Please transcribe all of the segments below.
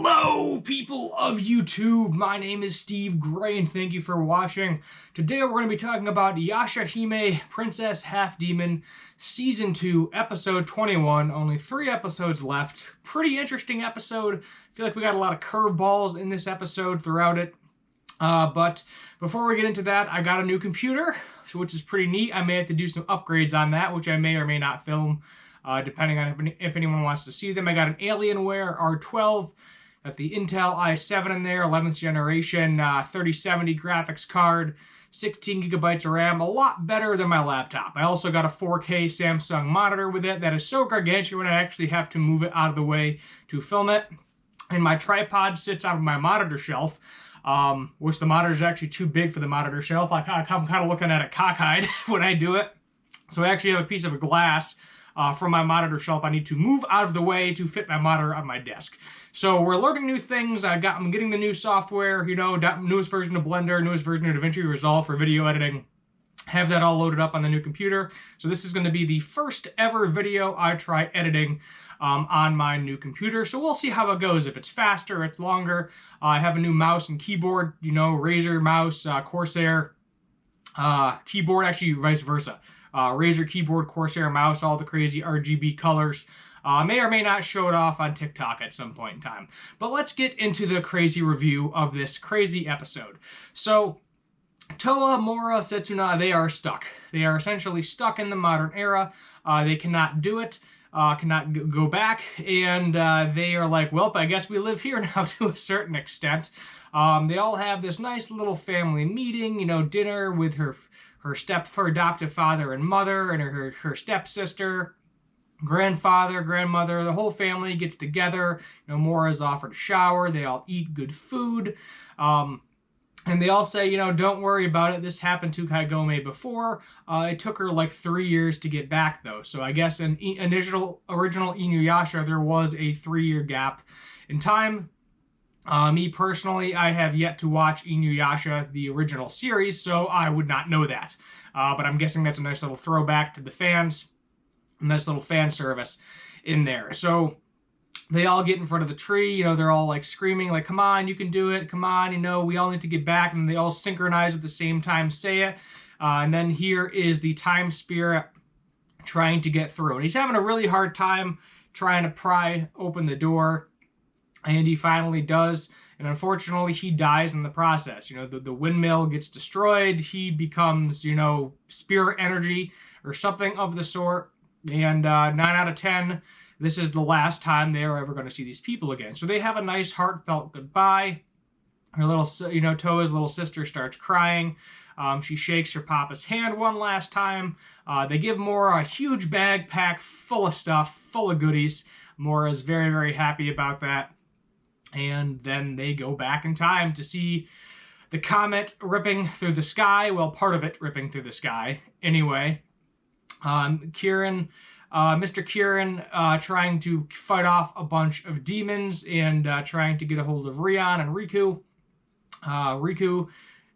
Hello, people of YouTube. My name is Steve Gray, and thank you for watching. Today, we're going to be talking about Yashahime, Princess Half Demon, Season 2, Episode 21. Only 3 episodes left. Pretty interesting episode. I feel like we got a lot of curveballs in this episode throughout it. But before we get into that, I got a new computer, which is pretty neat. I may have to do some upgrades on that, which I may or may not film, depending on if anyone wants to see them. I got an Alienware R12. Got the Intel i7 in there, 11th generation, 3070 graphics card, 16 gigabytes of RAM, a lot better than my laptop. I also got a 4K Samsung monitor with it that is so gargantuan I actually have to move it out of the way to film it. And my tripod sits on my monitor shelf, which the monitor is actually too big for the monitor shelf. I'm kind of looking at it cockeyed when I do it. So I actually have a piece of glass from my monitor shelf I need to move out of the way to fit my monitor on my desk. So we're learning new things. I'm getting the new software, newest version of Blender, newest version of DaVinci Resolve for video editing. Have that all loaded up on the new computer. So this is going to be the first ever video I try editing on my new computer. So we'll see how it goes. If it's faster, it's longer. I have a new mouse and keyboard, Razer mouse, Corsair keyboard, actually vice versa. Razer keyboard, Corsair mouse, all the crazy RGB colors. May or may not show it off on TikTok at some point in time. But let's get into the crazy review of this crazy episode. So, Toa, Mora, Setsuna, they are stuck. They are essentially stuck in the modern era. They cannot do it, cannot go back, and they are like, well, I guess we live here now to a certain extent. They all have this nice little family meeting, dinner with her adoptive father and mother and her stepsister, grandfather, grandmother. The whole family gets together. Mora's offered a shower. They all eat good food. And they all say, don't worry about it. This happened to Kagome before. It took her like 3 years to get back, though. So I guess in original Inuyasha, there was a 3-year gap in time. Me personally, I have yet to watch Inuyasha, the original series, so I would not know that. But I'm guessing that's a nice little throwback to the fans. A nice little fan service in there. So they all get in front of the tree. They're all like screaming, like, come on, you can do it. Come on, we all need to get back. And they all synchronize at the same time, say it. And then here is the time spirit trying to get through. And he's having a really hard time trying to pry open the door. And he finally does, and unfortunately he dies in the process. The windmill gets destroyed, he becomes, spirit energy or something of the sort, and 9 out of 10, this is the last time they are ever going to see these people again. So they have a nice heartfelt goodbye. Her little, Toa's little sister starts crying. She shakes her papa's hand one last time. They give Mora a huge backpack full of stuff, full of goodies. Mora's very, very happy about that. And then they go back in time to see the comet ripping through the sky. Well, part of it ripping through the sky. Anyway, Mr. Kieran trying to fight off a bunch of demons and trying to get a hold of Rion and Riku. Riku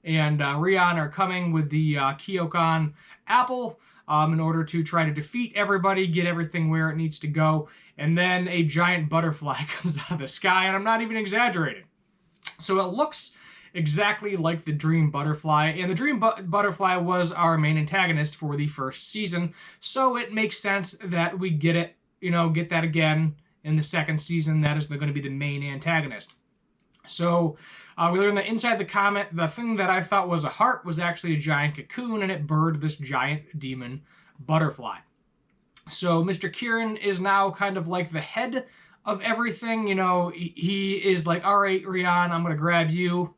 and Rion are coming with the Kyokan apple in order to try to defeat everybody, get everything where it needs to go. And then a giant butterfly comes out of the sky, and I'm not even exaggerating. So it looks exactly like the Dream Butterfly, and the Dream Butterfly was our main antagonist for the first season, so it makes sense that we get it, get that again in the second season. That is going to be the main antagonist. So we learned that inside the comet, the thing that I thought was a heart was actually a giant cocoon, and it birthed this giant demon butterfly. So Mr. Kieran is now kind of like the head of everything. He is like, all right, Rion, I'm going to grab you.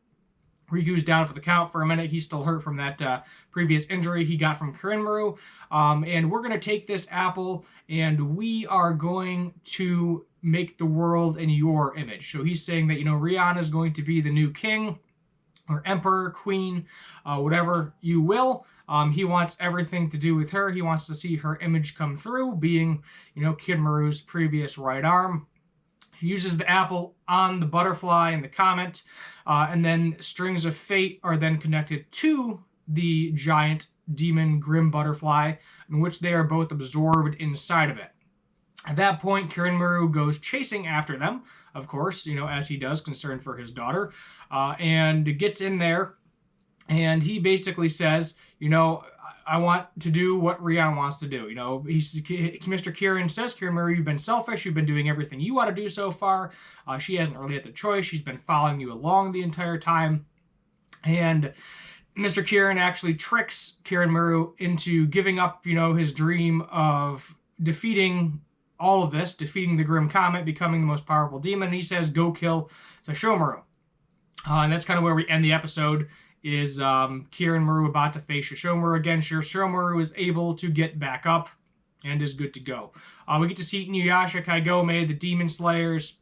Riku's down for the count for a minute. He's still hurt from that previous injury he got from Kirinmaru. And we're going to take this apple, and we are going to make the world in your image. So he's saying that, Rion is going to be the new king or emperor, queen, whatever you will. He wants everything to do with her. He wants to see her image come through, being, Kirinmaru's previous right arm. He uses the apple on the butterfly and the comet, and then strings of fate are then connected to the giant demon grim butterfly, in which they are both absorbed inside of it. At that point, Kirin goes chasing after them, of course, as he does, concerned for his daughter, and gets in there, and he basically says, I want to do what Rian wants to do. Mr. Kirin says, Kirin, you've been selfish. You've been doing everything you want to do so far. She hasn't really had the choice. She's been following you along the entire time. And Mr. Kirin actually tricks Kirin into giving up, his dream of defeating all of this, defeating the Grim Comet, becoming the most powerful demon. And he says, go kill Sashomaru. And that's kind of where we end the episode, is Kirin about to face Sashomaru again. Sashomaru is able to get back up and is good to go. We get to see Inuyasha, Kaigome, the Demon Slayers,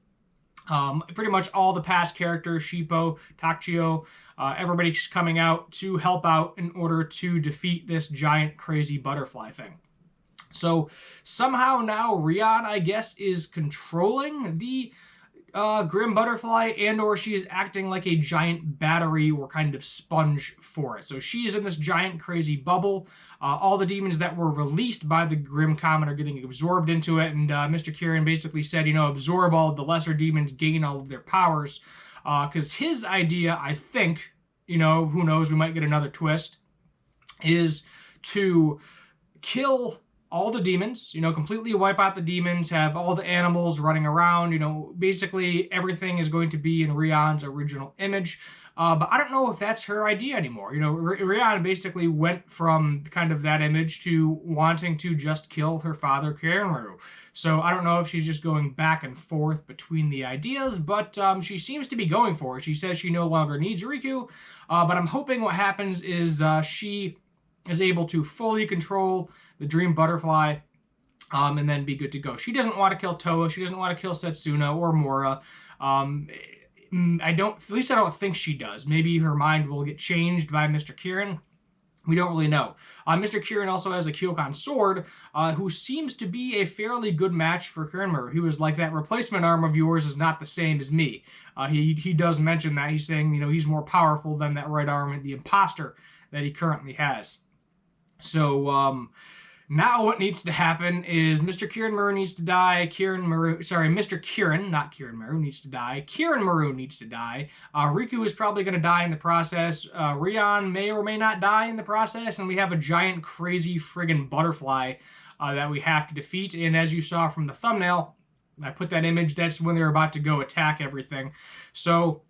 pretty much all the past characters, Shippo, Takchio, everybody's coming out to help out in order to defeat this giant crazy butterfly thing. So somehow now Rian, I guess, is controlling the Grim Butterfly, and or she is acting like a giant battery or kind of sponge for it. So she is in this giant crazy bubble. All the demons that were released by the Grim Comet are getting absorbed into it, and Mr. Kirin basically said, absorb all of the lesser demons, gain all of their powers. Because his idea, I think, who knows, we might get another twist, is to kill all the demons, completely wipe out the demons, have all the animals running around, basically everything is going to be in Rian's original image. But I don't know if that's her idea anymore. Rian basically went from kind of that image to wanting to just kill her father, Kirin. So I don't know if she's just going back and forth between the ideas, but she seems to be going for it. She says she no longer needs Riku, but I'm hoping what happens is she is able to fully control the Dream Butterfly, and then be good to go. She doesn't want to kill Toa. She doesn't want to kill Setsuna or Mora. At least I don't think she does. Maybe her mind will get changed by Mr. Kirin. We don't really know. Mr. Kirin also has a Kyokan sword, who seems to be a fairly good match for Kirin. He was like, that replacement arm of yours is not the same as me. He does mention that. He's saying, he's more powerful than that right arm, the imposter that he currently has. So, now what needs to happen is Mr. Kirin needs to die. Mr. Kirin, not Kirin needs to die. Kirin needs to die. Riku is probably going to die in the process. Rian may or may not die in the process. And we have a giant, crazy friggin' butterfly that we have to defeat. And as you saw from the thumbnail, I put that image. That's when they're about to go attack everything. So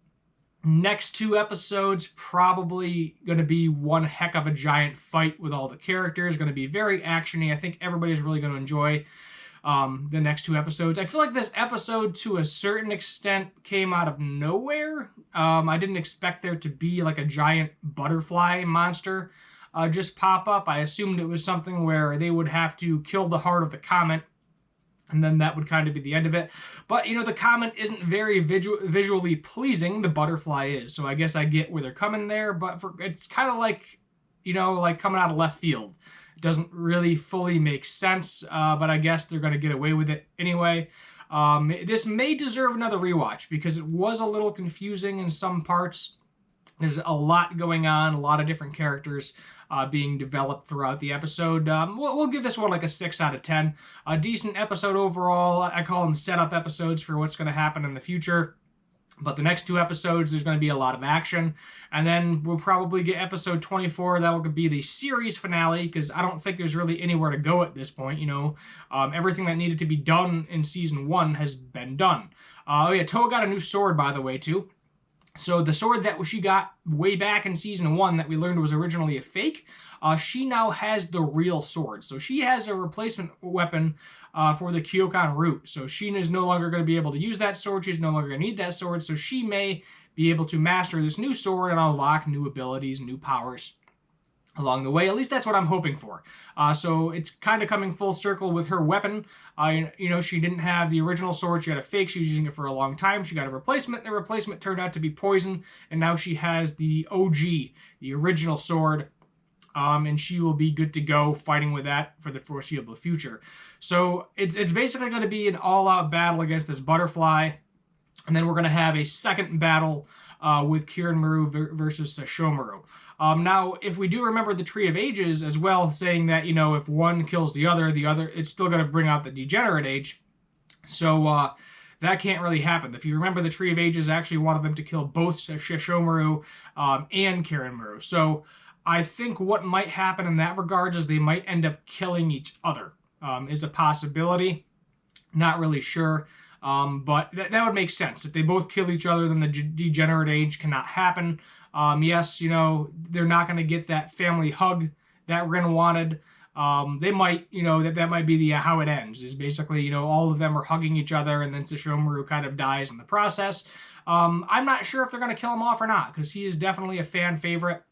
next 2 episodes probably going to be one heck of a giant fight with all the characters. Going to be very actiony. I think everybody's really going to enjoy the next 2 episodes. I feel like this episode, to a certain extent, came out of nowhere. I didn't expect there to be like a giant butterfly monster just pop up. I assumed it was something where they would have to kill the heart of the comet, and then that would kind of be the end of it. But, the comet isn't very visually pleasing. The butterfly is. So I guess I get where they're coming there. But it's kind of like, like coming out of left field. It doesn't really fully make sense. But I guess they're going to get away with it anyway. This may deserve another rewatch because it was a little confusing in some parts. There's a lot going on, a lot of different characters being developed throughout the episode. We'll give this one like a 6 out of 10. A decent episode overall. I call them setup episodes for what's going to happen in the future. But the next 2 episodes, there's going to be a lot of action. And then we'll probably get episode 24. That'll be the series finale, because I don't think there's really anywhere to go at this point. Everything that needed to be done in season 1 has been done. Toa got a new sword, by the way, too. So the sword that she got way back in season 1 that we learned was originally a fake, she now has the real sword. So she has a replacement weapon for the Kyokan root. So she is no longer going to be able to use that sword. She's no longer going to need that sword. So she may be able to master this new sword and unlock new abilities, new powers along the way. At least that's what I'm hoping for. So it's kind of coming full circle with her weapon. She didn't have the original sword. She had a fake. She was using it for a long time. She got a replacement. The replacement turned out to be poison. And now she has the OG, the original sword. And she will be good to go fighting with that for the foreseeable future. So it's basically going to be an all-out battle against this butterfly. And then we're going to have a second battle with Kirin versus Sashomaru. Now, if we do remember the Tree of Ages as well, saying that, if one kills the other, it's still going to bring out the Degenerate Age. So that can't really happen. If you remember, the Tree of Ages actually wanted them to kill both Sesshomaru and Kirinmaru. So I think what might happen in that regard is they might end up killing each other, is a possibility. Not really sure. But that would make sense. If they both kill each other, then the degenerate age cannot happen. Yes, they're not going to get that family hug that Rin wanted. They might, that might be the how it ends. Is basically, all of them are hugging each other, and then Sesshomaru kind of dies in the process. I'm not sure if they're going to kill him off or not, because he is definitely a fan favorite.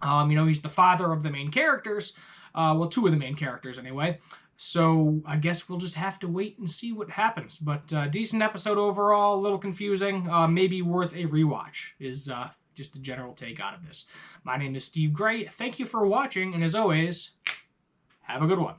He's the father of the main characters. Well, two of the main characters anyway. So I guess we'll just have to wait and see what happens. But decent episode overall, a little confusing. Maybe worth a rewatch is just the general take out of this. My name is Steve Gray. Thank you for watching, and as always, have a good one.